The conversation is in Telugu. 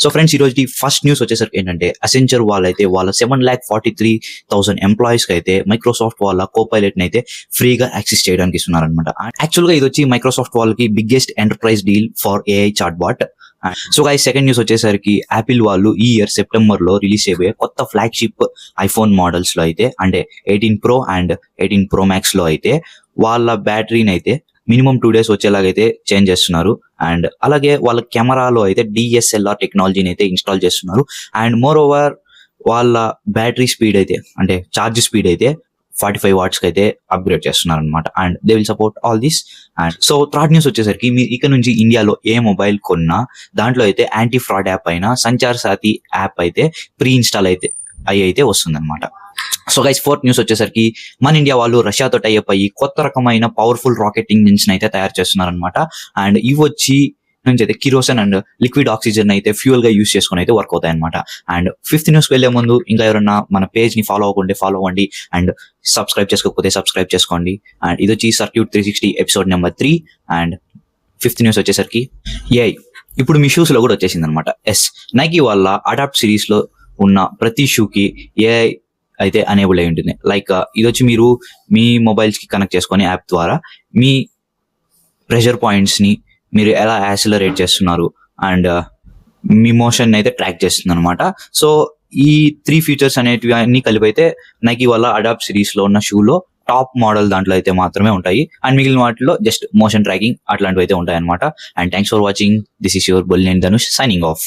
సో ఫ్రెండ్స్, ఈ రోజు ఫస్ట్ న్యూస్ వచ్చేసరికి ఏంటంటే, అసెంచర్ వాళ్ళైతే వాళ్ళ 7,43,000 ఎంప్లాయీస్ కి అయితే మైక్రోసాఫ్ట్ వాళ్ళ కోపైలట్ అయితే ఫ్రీగా యాక్సెస్ చేయడానికి ఇస్తున్నారు అనమాట. యాక్చువల్ గా ఇది వచ్చి మైక్రోసాఫ్ట్ వాళ్ళకి biggest enterprise deal for AI chatbot. So guys, second news వచ్చేసరికి యాపిల్ వాళ్ళు ఈ ఇయర్ సెప్టెంబర్ లో రిలీజ్ అయిపోయే కొత్త ఫ్లాగ్షిప్ ఐఫోన్ మోడల్స్ లో అయితే, అంటే 18 Pro అండ్ 18 Pro Max లో అయితే వాళ్ళ బ్యాటరీని అయితే మినిమం 2 days వచ్చేలాగైతే చేంజ్ చేస్తున్నారు. అండ్ అలాగే వాళ్ళ కెమెరాలో అయితే DSLR టెక్నాలజీని అయితే ఇన్స్టాల్ చేస్తున్నారు. అండ్ మోర్ ఓవర్ వాళ్ళ బ్యాటరీ స్పీడ్ అయితే, అంటే ఛార్జ్ స్పీడ్ అయితే 45 watts కి అయితే అప్గ్రేడ్ చేస్తున్నారు అనమాట. And they will support all this. And so third news వచ్చేసరికి, మీరు ఇక నుంచి ఇండియాలో ఏ మొబైల్ కొన్నా దాంట్లో అయితే యాంటీ ఫ్రాడ్ యాప్ అయినా సంచార్ సాతి యాప్ అయితే ప్రీ ఇన్స్టాల్ అయితే వస్తుంది అనమాట. సో గైస్, ఫోర్త్ న్యూస్ వచ్చేసరికి, మన ఇండియా వాళ్ళు రష్యాతో టైఅప్ అయ్యి కొత్త రకమైన పవర్ఫుల్ రాకెట్ ఇంజిన్స్ అయితే తయారు చేస్తున్నారు అనమాట. అండ్ ఇవి వచ్చి నుంచి అయితే కిరోసన్ అండ్ లిక్విడ్ ఆక్సిజన్ అయితే ఫ్యూయల్ గా యూస్ చేసుకుని అయితే వర్క్ అవుతాయి అనమాట. అండ్ ఫిఫ్త్ న్యూస్ వెళ్లే ముందు ఇంకా ఎవరైనా మన పేజ్ ని ఫాలో అవ్వకుంటే ఫాలో అవ్వండి, అండ్ సబ్స్క్రైబ్ చేసుకోకపోతే సబ్స్క్రైబ్ చేసుకోండి. అండ్ ఇది వచ్చి circuit 360 episode number 3. And fifth news వచ్చేసరికి, ఏఐ ఇప్పుడు మీ షూస్ లో కూడా వచ్చేసింది అనమాట. నైకీ వాళ్ళ అడాప్ట్ సిరీస్ లో ఉన్న ప్రతి షూకి ఏఐ అయితే అనేబుల్ అయి ఉంటుంది. లైక్ ఇది వచ్చి మీరు మీ మొబైల్స్ కి కనెక్ట్ చేసుకొని యాప్ ద్వారా మీ ప్రెషర్ పాయింట్స్ ని మీరు ఎలా యాక్సిలరేట్ చేస్తున్నారు అండ్ మీ మోషన్ అయితే ట్రాక్ చేస్తుంది అనమాట. సో ఈ 3 ఫీచర్స్ అనేటివి అన్ని కలిపి అయితే నైకీ వాళ్ళ అడాప్ట్ సిరీస్ లో ఉన్న షూలో టాప్ మోడల్ దాంట్లో అయితే మాత్రమే ఉంటాయి. అండ్ మిగిలిన వాటిలో జస్ట్ మోషన్ ట్రాకింగ్ అట్లాంటివి అయితే ఉంటాయి అనమాట. And thanks for watching. This is your Bollineni Dhanush signing off.